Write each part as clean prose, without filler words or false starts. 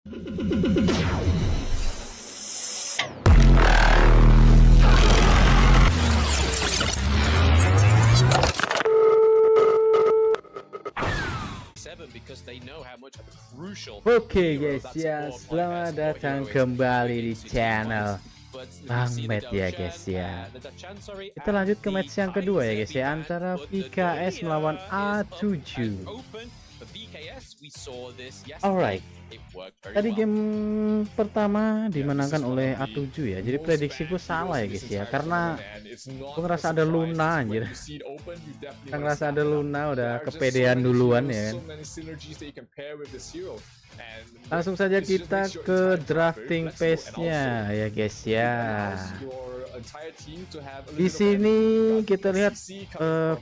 Oke guys ya, selamat datang kembali di channel Bang Bet ya guys ya. Kita lanjut ke match yang kedua ya guys ya, antara VKS melawan A7. Alright, tadi game pertama dimenangkan oleh A7 ya, jadi prediksiku salah ya guys ya, karena gue ngerasa ada Luna anjir. Ngerasa ada Luna udah kepedean duluan ya kan. Langsung saja kita ke drafting pace-nya ya guys ya. Di sini kita lihat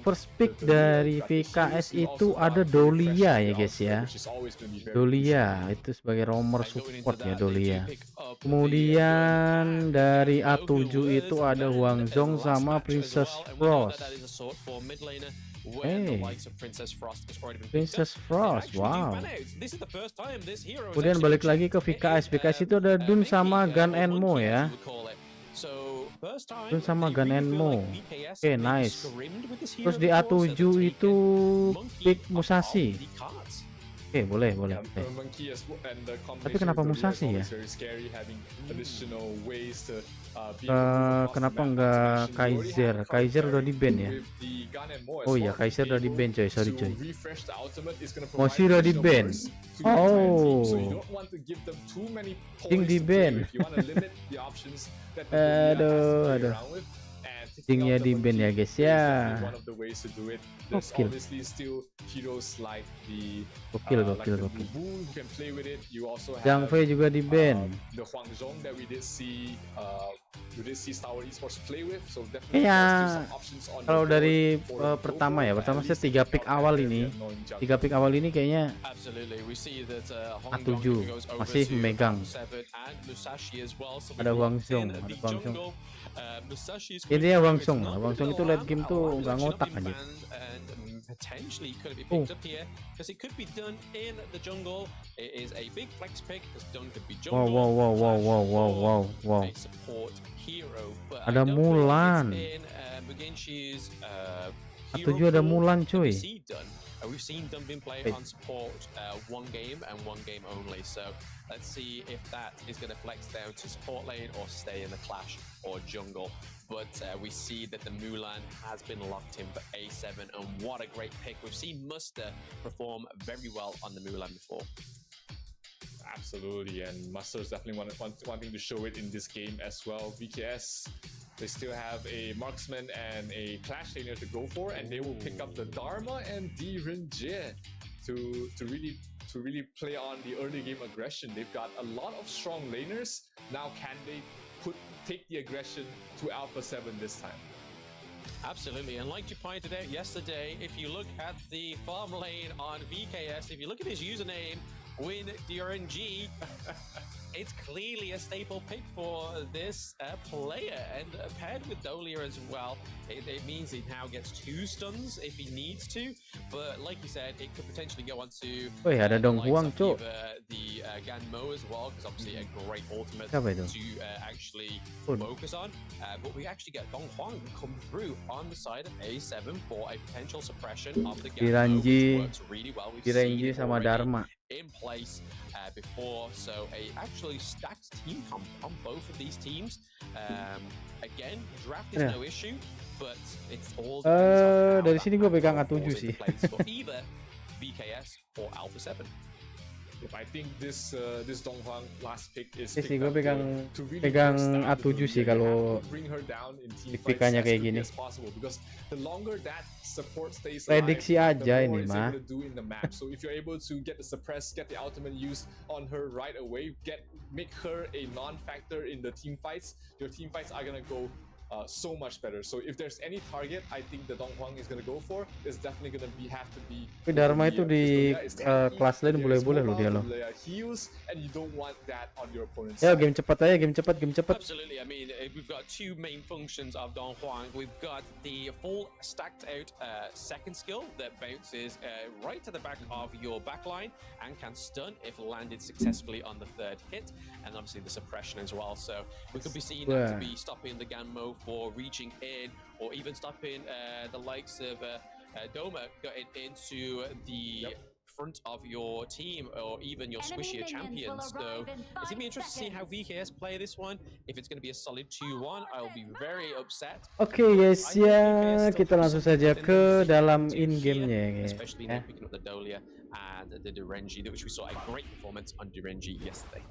first pick dari VKS itu ada Dolia ya guys ya. Dolia itu sebagai roamer support ya Dolia. Kemudian dari A7 itu ada Wang Zhong sama Princess Frost. Hey, Princess Frost, wow. Kemudian balik lagi ke VKS. VKS itu ada Dun sama Gun and Mo ya. Dun sama Gun and Mo. Oke, nice. Terus di A7 itu pick Musashi. Oke, boleh. Tapi kenapa Musashi ya? Kenapa enggak Kaiser? Kaiser udah di ban ya? Oh iya, Kaiser udah di ban coy, sorry coy. Moshi udah di ban. Oh, Ding di ban. Aduh. Dingnya di ban ya guys ya. Gokil. Zhang Fei juga di ban. Kayaknya kalau dari pertama saya 3 pick awal ini kayaknya A7 masih memegang. Ada Wang Zhong. Ini ya Wang Zhong itu late game tuh nggak ngotak aja. Potentially could be picked up here because it could be done in the jungle. It is a big flex pick because done could be jungle. Wow. A support hero. But ada Mulan. A7 ada Mulan cuy. We've seen Dun been playing on support one game and one game only. So let's see if that is going to flex down to support lane or stay in the clash or jungle. But we see that the Mulan has been locked in for A7, and what a great pick. We've seen Muster perform very well on the Mulan before. Absolutely, and Muster is definitely wanting to show it in this game as well. VKS, they still have a marksman and a clash laner to go for, and they will pick up the Dharma and the Renjie to really play on the early game aggression. They've got a lot of strong laners. Now can they take the aggression to Alpha 7 this time? Absolutely, and like you pointed out yesterday, if you look at the farm lane on VKS, if you look at his username, Win DRNG, it's clearly a staple pick for this player, and paired with Dolia as well, it means he now gets 2 stuns if he needs to, but like you said, it could potentially go on to ada Dong Huang cok. The Ganmo as well, because obviously a great ultimate to actually focus on, but we actually get Dong Huang come through on the side of A7 for a potential suppression of the Ganmo, which works really well. We've seen it sama Dharma in place before, so a actually stacked team comp on both of these teams. Again, draft is no issue, but it's all dari sini gue pegang A7 sih. For either VKS or Alpha 7. I think this Donghuang last pick is sih gue pegang A7 sih kalau pikannya kayak gini. Prediksi aja ini mah. So if you're able to get the suppress, get the ultimate use on her right away, make her a non-factor in the team fights, your team fights are gonna go so much better. So if there's any target, I think the Dong Huang is gonna go for is definitely gonna have to be. Tapi Dharma itu di kelas lain boleh-boleh loh dia loh. Heals, and you don't want that on your opponent's Ya side. game cepat aja, game cepat. Absolutely. I mean, we've got two main functions of Dong Huang. We've got the full stacked out second skill that bounces right to the back of your backline and can stun if landed successfully on the third hit, and obviously the suppression as well. So we could be seeing that to be stopping the Ganmo for reaching in, or even stopping the likes of Doma getting into the front of your team, or even your squishier champions. So it's gonna be interesting to see how VKS play this one. If it's gonna be a solid 2-1, I'll be very upset. Oke guys ya, kita langsung saja ke dalam in-game-nya ya. Especially now picking up the Dolia and the Durenji, which we saw a great performance on Durenji yesterday.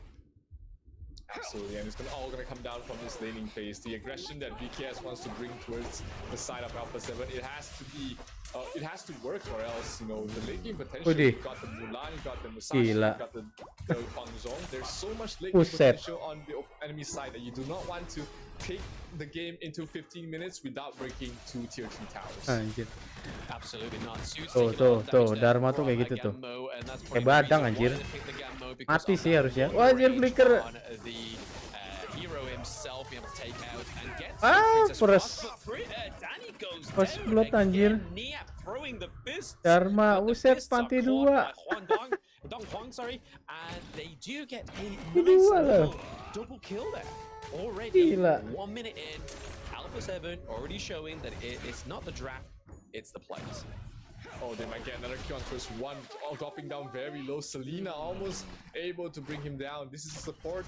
Absolutely, and it's all gonna come down from this laning phase. The aggression that VKS wants to bring towards the side of Alpha 7, it has to be, it has to work, or else, you know, the late game potential. You've got the Mulan, you've got the Musashi, you've got the Huang Zhong. There's so much late game potential on the enemy side that you do not want to take the game into 15 minutes without breaking 2 tier 3 towers. Anjir. Absolutely not. Tuh, Dharma tuh kayak gitu tuh. Kayak badang anjir. Mati sih harusnya. Wah, anjir flicker. Pas blood anjir. Dharma, uset panti 2. Dong Huang, sorry, and they do get a nice double kill there. Already, 1 minute in, Alpha 7 already showing that it's not the draft, it's the plays. Oh, they might get another kill on first one, all dropping down very low. Selena almost able to bring him down. This is a support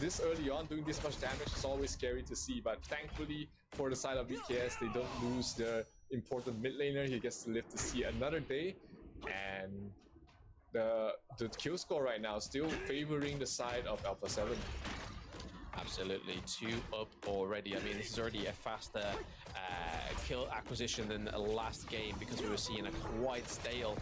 this early on, doing this much damage is always scary to see, but thankfully for the side of VKS, they don't lose their important mid laner. He gets to live to see another day, and the kill score right now still favoring the side of Alpha 7. Absolutely, 2 up already. I mean, this is already a faster kill acquisition than the last game, because we were seeing a quite stale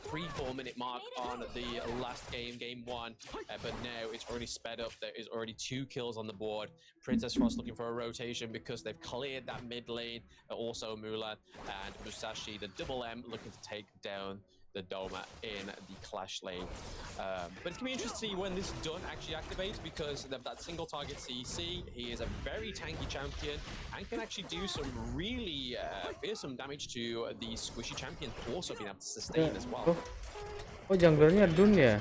3-4 minute mark on the last game, game 1. But now it's already sped up. There is already 2 kills on the board. Princess Frost looking for a rotation because they've cleared that mid lane. Also Mulan and Musashi, the double M, looking to take down the Doma in the clash lane. But it's gonna be interesting to see when this done actually activates, because of that single target CC. He is a very tanky champion and can actually do some really fearsome damage to the squishy champions, also being able to sustain as well. Oh, junglernya Dun ya?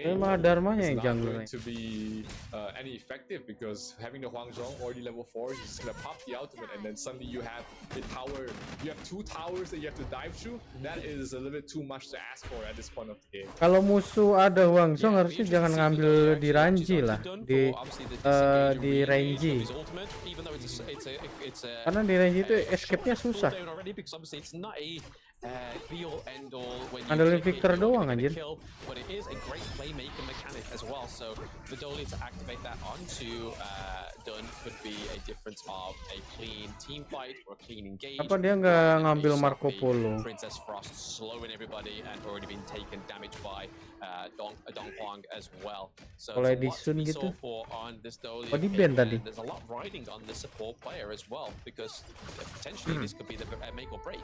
Emang Dharmanya yang jungler. To be any effective, because having the Huang Zhong already level 4, he's just gonna pop the ultimate, and then suddenly you have a tower. You have 2 towers that you have to dive through. That is a little bit too much to ask for at this point of the game. Kalau musuh ada Huang Zhong harusnya jangan ngambil di Ranji lah, di Ranji. Karena di Ranji itu escape-nya susah. Andalan Victor doang anjir. But it is a great playmaker mechanic as well. So the Dolly to activate that onto Dun could be a difference of a clean team fight or a clean engage. Apa dia nggak ngambil Marco Polo? Princess Frost slowing everybody and already been taken damage by Dong Huang as well. So kalau Edison gitu. Oh, di band tadi. There's a lot riding on the support player as well, because potentially this could be the make or break.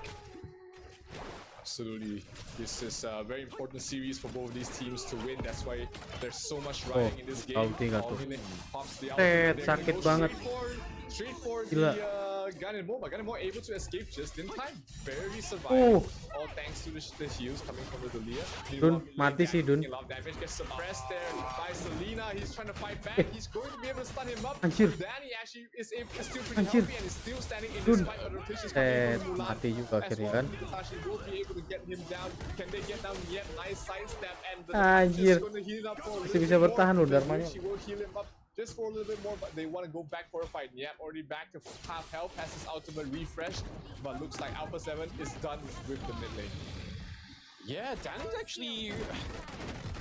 Absolutely. This is a very important series for both of these teams to win. That's why there's so much riding in this game. Sakit banget. Straight for the Gun and Moba. Gun and Moba able to escape just in time. Barely survived. All thanks to the heals coming from the Dalia. Dun, mati sih Dun. A lot of damage gets suppressed there by Selena. He's trying to fight back. He's going to be able to stun him up. Anjir. Danny actually is still pretty healthy and is still standing in despite other rotations coming from Mulan. Mati juga akhirnya kan. Will be able to get him down. Can they get down yet? Nice sidestep, and the Anjir. going to heal up for Masih bisa bertahan loh Dharmanya. She will heal him up just for a little bit more, but they want to go back for a fight. Yep, already back to half health, has his ultimate refreshed, but looks like Alpha 7 is done with the mid lane. Yeah, Danny's actually,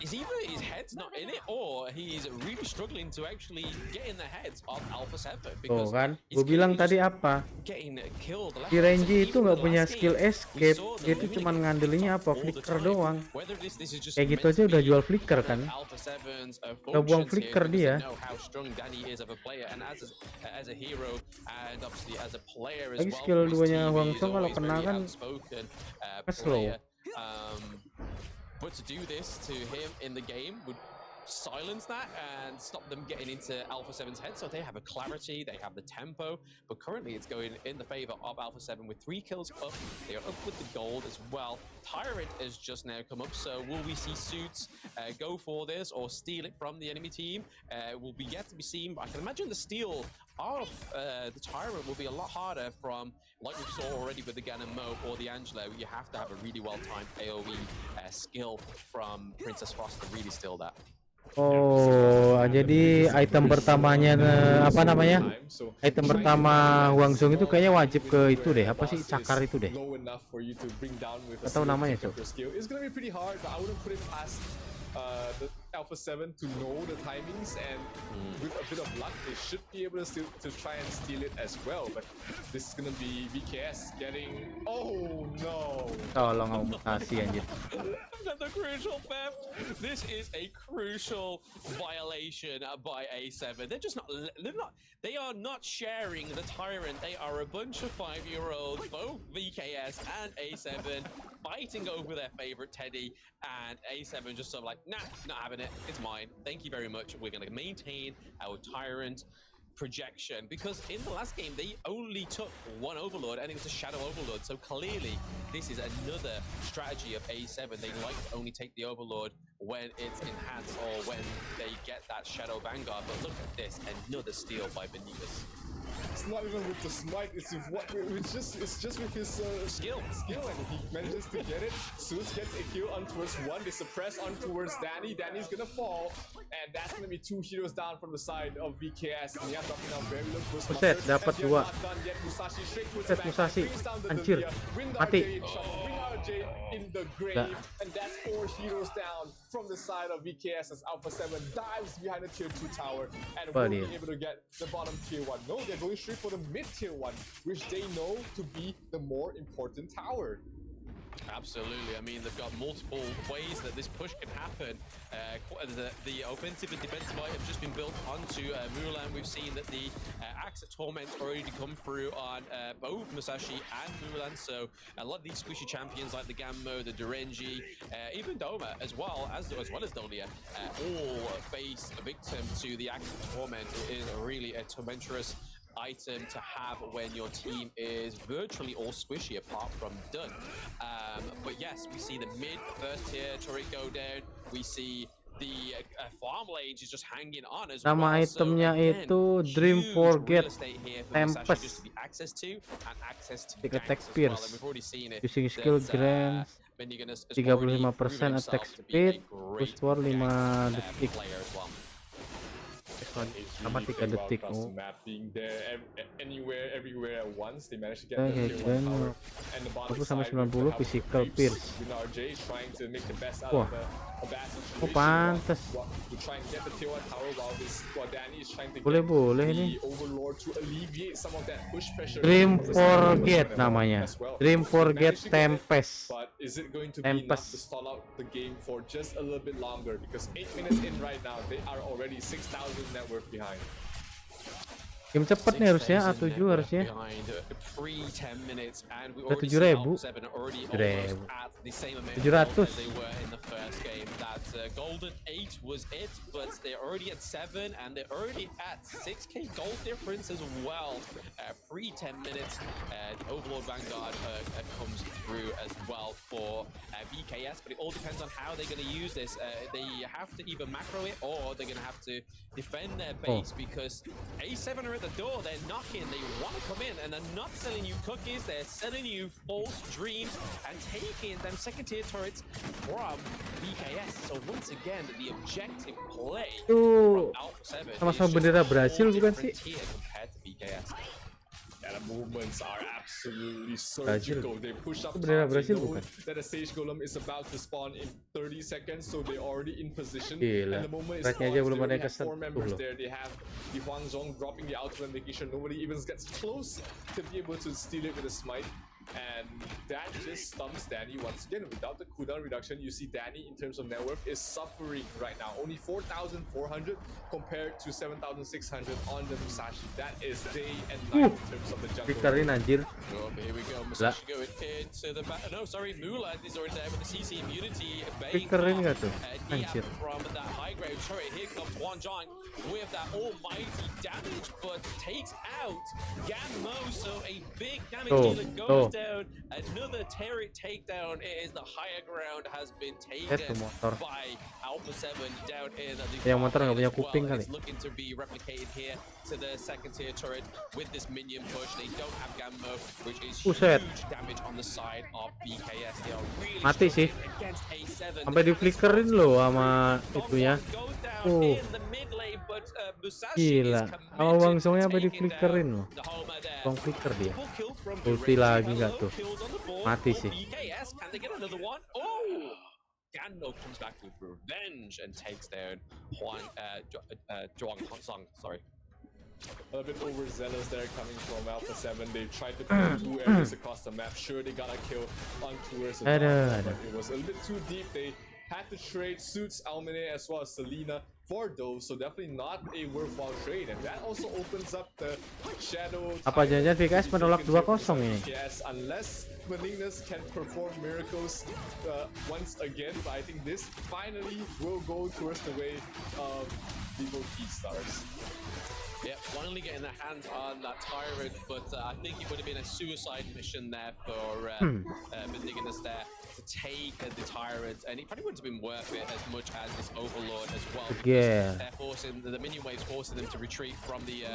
his head's not in it, or he's really struggling to actually get in the heads of Alpha 7 Tuh because kan, he's gue bilang clearly tadi just apa? getting killed left, Si right, and Renji center. itu Even in nggak the punya last skill game, we escape, saw dia the tuh Lumina cuman getting ngandelinnya picked apa? off all the Flicker time. doang. Whether this is just Kayak gitu meant aja to udah be jual flicker one kan? of Alpha 7's Udah buang functions here flicker because dia. they know how strong Danny is of a player, and as a hero and obviously as a player as Lagi well skill for his duanya team, Huang he's Song kalau always kena very kan outspoken slow. player. But to do this to him in the game would silence that and stop them getting into Alpha 7's head. So they have a clarity, they have the tempo, but currently it's going in the favor of Alpha 7 with 3 kills up. They are up with the gold as well. Tyrant has just now come up, so will we see Suits go for this or steal it from the enemy team? Will be yet to be seen, but I can imagine the steal of the Tyrant will be a lot harder from, like we saw already with the Gan and Mo or the Angela. You have to have a really well-timed AoE skill from Princess Frost to really steal that. Oh, jadi item pertamanya apa namanya? Item pertama Huang Song itu kayaknya wajib ke itu deh, apa sih cakar itu deh? Atau namanya Cok? The Alpha 7 to know the timings, and with a bit of luck they should be able to try and steal it as well, but this is gonna be VKS getting... Oh no! Tolong kamu mutasi anjir. The crucial theft. This is a crucial violation by A7. They are not sharing the Tyrant. They are a bunch of 5-year-olds, both VKS and A7, fighting over their favorite Teddy, and A7 just sort of like, nah, not having it. It's mine. Thank you very much. We're going to maintain our Tyrant projection, because in the last game they only took one Overlord and it was a Shadow Overlord, so clearly this is another strategy of A7. They like to only take the Overlord when it's enhanced or when they get that Shadow Vanguard, but look at this, another steal by Benitez. It's not even with the smite, it's just with his skill, and he manages to get it. Zeus gets a kill on towards one, they suppress on towards Danny. Danny's gonna fall, and that's gonna be 2 heroes down from the side of VKS. And dropping down very low. Buset, dapat 2. Buset, Musashi, anjir, mati. In the grave, and that's 4 heroes down from the side of VKS as Alpha 7 dives behind the tier 2 tower and will be able to get the bottom tier 1. No, they're going straight for the mid tier 1, which they know to be the more important tower. Absolutely. I mean, they've got multiple ways that this push can happen. The offensive and defensive might have just been built onto Mulan. We've seen that the Axe of Torment already come through on both Musashi and Mulan. So a lot of these squishy champions like the Gammo, the Durenji, even Doma as well as Dolia, all face a victim to the Axe of Torment. It is really a tormentorous item to have when your team is virtually all squishy apart from done. But yes, we see the mid first tier turret go down. We see the farm lane is just hanging on as Nama well. itemnya itu Dream Forget Tempest. Attack Pierce. Using skill grants 35% attack speed, push power 5 detik. Sama 3 detik. Mapping there anywhere, everywhere at once. They managed to get the tier 1 tower. And the bottom side, 90 physical pierce. RJ is trying to make the best out of a bad situation. Pantes. To try and get the tier 1 tower while Danny is trying to Boleh get nih. the Overlord to alleviate some of that push pressure. Dream Forget namanya. Dream Forget Tempest. But is it going to be enough to stall out the game for just a little bit longer? Because 8 minutes in right now, they are already 6,000 net worth behind. Game cepet nih harusnya, A7 harusnya. Udah 7.000. 700. Golden 8 was it, but they're already at 7 and they're already at 6k gold difference as well. Pre-10 minutes, Overlord Vanguard comes through as well for VKS, but it all depends on how they're going to use this. They have to either macro it or they're going to have to defend their base because A7 are at the door, they're knocking, they want to come in, and they're not selling you cookies, they're selling you false dreams and taking them second tier turrets from VKS. So once again, the objective play from Alpha 7 sama-sama bendera Brasil bukan sih? And the movements are absolutely Brazil. surgical. They push up Itu bendera top. They Brazil know bukan? that a Sage Golem is about to spawn in 30 seconds, so they're already in position. Gila. And the moment it Ratnya spawns, aja they belum ada already yang have kesentuh 4 members loh. there. They have the Huangzhong dropping the ultimate, making sure nobody even gets close to be able to steal it with a smite. And that just stumps Danny once again. Without the cooldown reduction, you see Danny in terms of net worth is suffering right now. Only 4,400 compared to 7,600 on the Musashi. That is day and night in terms of the jungle. Flickerin anjir. Oh, here we go. Musashi going into the back. No, sorry, Mulan is already there with the CC immunity. Flickerin gak tuh? Anjir. From that high ground turret. Here comes Huanzhong with that almighty damage, but takes out Gammo. So a big damage dealer goes down. Another turret takedown. It is the higher ground has been taken by Alpha 7 down in the Yang motor nggak punya as well. kuping kali. It's looking to be replicated here to the second tier turret with this minion push. They don't have Gammo, which is huge damage on the side of VKS. They are really Mati sih. against A7. Sampai di flickerin loh sama itunya. Gila. Sama Wangsongnya sampai di flickerin loh. Bang flicker dia. Ulti lagi nggak tuh? Mati sih. Gando comes back with revenge and takes down Zhuang Song. Sorry. A bit overzealous there coming from Alpha 7. They tried to put 2 areas across the map. Sure, they got a kill on tours as well, but it was a little bit too deep. They had to trade Suits, Almine, as well as Selena for those, so definitely not a worthwhile trade. And that also opens up the Shadow. Apa jangan VKS menolak 2-0 ini? Yes, unless Malignus can perform miracles once again, but I think this finally will go towards the way of Devotee Stars. Yeah, finally getting their hands on that tyrant, but I think it would have been a suicide mission there for Malignus there to take the tyrant, and it probably wouldn't have been worth it as much as this Overlord as well. Yeah. They're forcing the minion waves, forcing them to retreat from the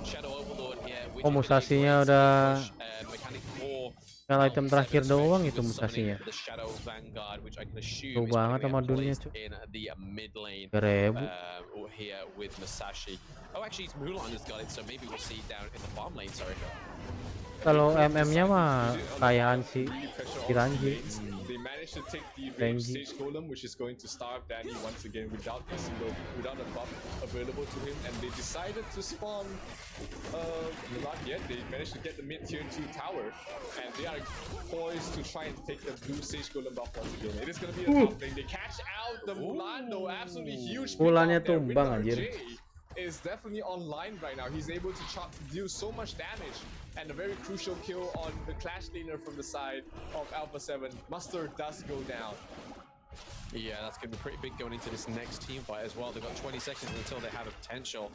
Shadow Overlord here. Which Musashinya udah mechanic for kalau item terakhir doang itu Musashinya. the Shadow Vanguard, which I can assume Tuh banget sama dunia placed tuh. in the mid lane. 3.000. Here with Musashi. Oh, actually, it's Mulan has got it, so maybe we'll see it down in the farm lane. Sorry. Kalau MM-nya mah kayaan si Ranji. They managed to take the range Sage Golem, which is going to starve Danny once again without a buff available to him, and they decided to spawn not yet. They managed to get the mid tier 2 tower, and they are poised to try and take the blue Sage Golem buff once again. It is going to be a tough thing. They catch out the Mulan, though, absolutely huge. Mulannya tumbang anjir. Is definitely online right now. He's able to do so much damage, and a very crucial kill on the Clash laner from the side of Alpha 7. Muster does go down. Yeah, that's going to be pretty big going into this next team fight as well. They've got 20 seconds until they have a potential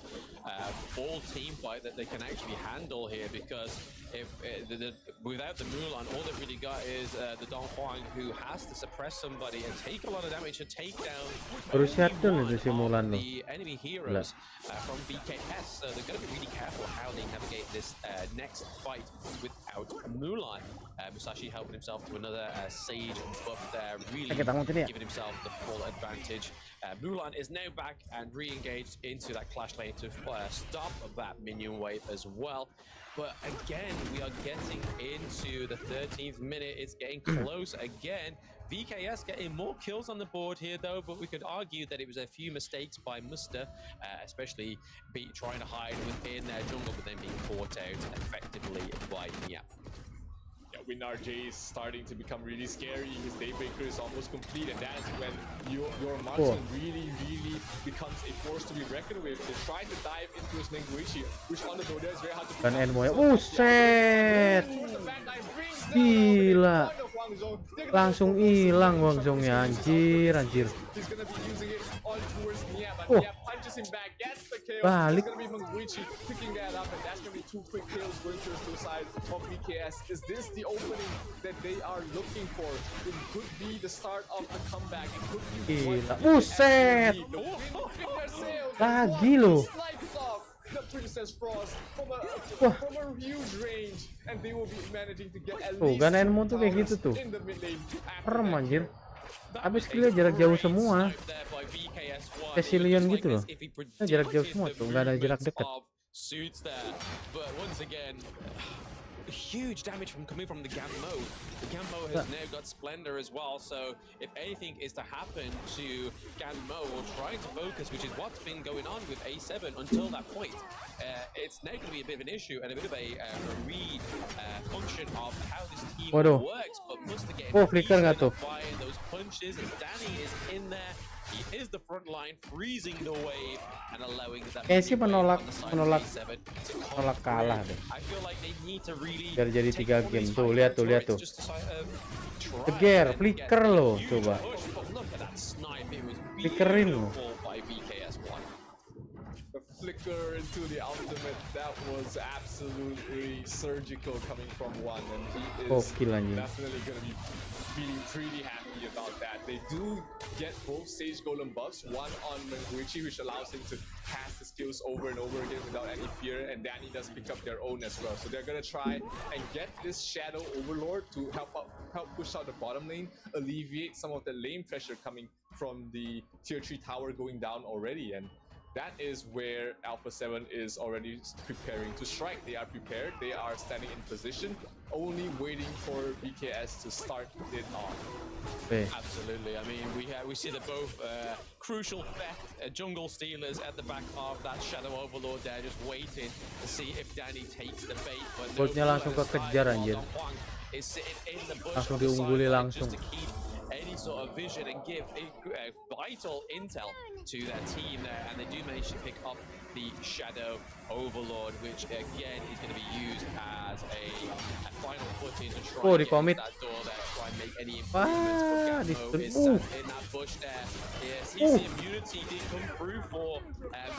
full team fight that they can actually handle here, because if without the Mulan, all they've really got is the Don Juan, who has to suppress somebody and take a lot of damage to take down the enemy heroes from VKS. So they're going to be really careful how they navigate this next fight without Mulan. Musashi helping himself to another Sage buff there, really giving himself the full advantage. Mulan is now back and re-engaged into that Clash lane to stop that minion wave as well. But again, we are getting into the 13th minute. It's getting close again. VKS getting more kills on the board here, though, but we could argue that it was a few mistakes by Muster, especially trying to hide within their jungle, but then being caught out effectively by Nia. WinRJ is starting to become really scary. His Daybreaker is almost complete, and that's when your marksman really becomes a force to be reckoned with. They try to dive into his Nenguichi, which on the door there is very hard to Dan Enmoy. Set. Gila. Langsung hilang Wangsongnya, anjir. He's gonna be using it all towards Nia, but Nia punches him back, gets the kill. Balik. It's gonna be Nenguichi picking that up, and that's gonna be 2 quick kills going to the side of VKS. Is this the opening that they are looking for? It could be the start of the comeback. It could be Buset. Lagi loh. The Princess Frost from a huge range, and they will be managing to get at least Gan Enmo tuh kayak gitu tuh. Serem anjir. Habis skillnya jarak jauh semua. Resilient gitu loh. Jarak jauh semua tuh, nggak ada jarak dekat. suits there. But once again, huge damage coming from the Gammo. The Gammo has now got Splendor as well, so if anything is to happen to Gammo or trying to focus, which is what's been going on with A7 until that point, it's now going to be a bit of an issue and a bit of a function of how this team Waduh. works. But must again, Flicker nggak tuh? applying those punches, and Danny is in there. He is the front line, freezing the wave and allowing that. Kayaknya sih menolak kalah deh. I feel like they need to really Biar jadi 3 game tuh, lihat tuh. just to try Teger, and flicker get loh, a huge coba. push. But look at that snipe, it was Flickerin loh. beautiful by VKS one. The flicker into the ultimate, that was absolutely surgical coming from one, and he is definitely going to be feeling pretty happy about that. They do get both Sage Golem buffs, one on Manguichi, which allows him to cast the skills over and over again without any fear, and Danny does pick up their own as well. So they're going to try and get this Shadow Overlord to help push out the bottom lane, alleviate some of the lane pressure coming from the tier 3 tower going down already, and that is where Alpha 7 is already preparing to strike. They are prepared, they are standing in position, only waiting for VKS to start it off. Absolutely. I mean, we see that both crucial theft jungle stealers at the back of that Shadow Overlord there, just waiting to see if Danny takes the bait. But Goldnya langsung kekejar anjir. Langsung diungguli langsung. Any sort of vision and give vital intel to their team there, and they do manage to pick up the Shadow Overlord, which again is going to be used as a final footing to try and get that door there, try and make any improvements. But Gammo is in that bush there. CC immunity did come through for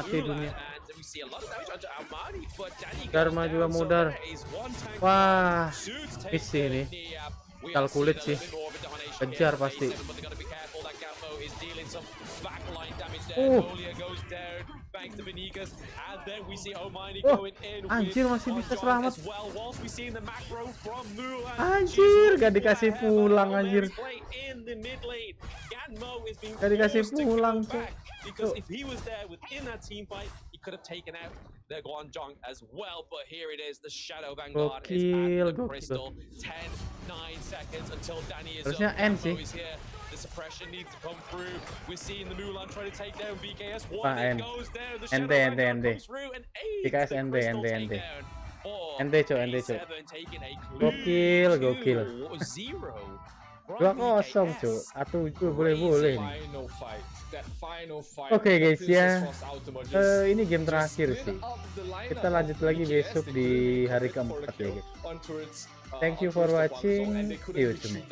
Mulan, and we see a lot of damage onto Almani, but Danny goes Dharma juga down, so mudar. there is one tank. Wah, Suits miss take ini. the Kalkulit sih. Kejar pasti. Anjir, masih bisa selamat. Anjir, gak dikasih pulang anjir. Gak dikasih pulang tuh. Because if he was there within that team fight, he could have taken out the Guanzhong as well. But here it is, the Shadow Vanguard is at the crystal. 10-9 seconds until Danny is up. Gammo is here. The suppression needs to come through. We're seeing the Mulan try to take down VKS. One that goes down. The Shadow Vanguard comes through and VKS the crystal takedown. ND cok. Gokil. 2-0 cok. A7 boleh nih. Oke guys ya, ini game terakhir sih. Kita lanjut lagi besok di hari keempat ya guys. Thank you for watching. See you soon.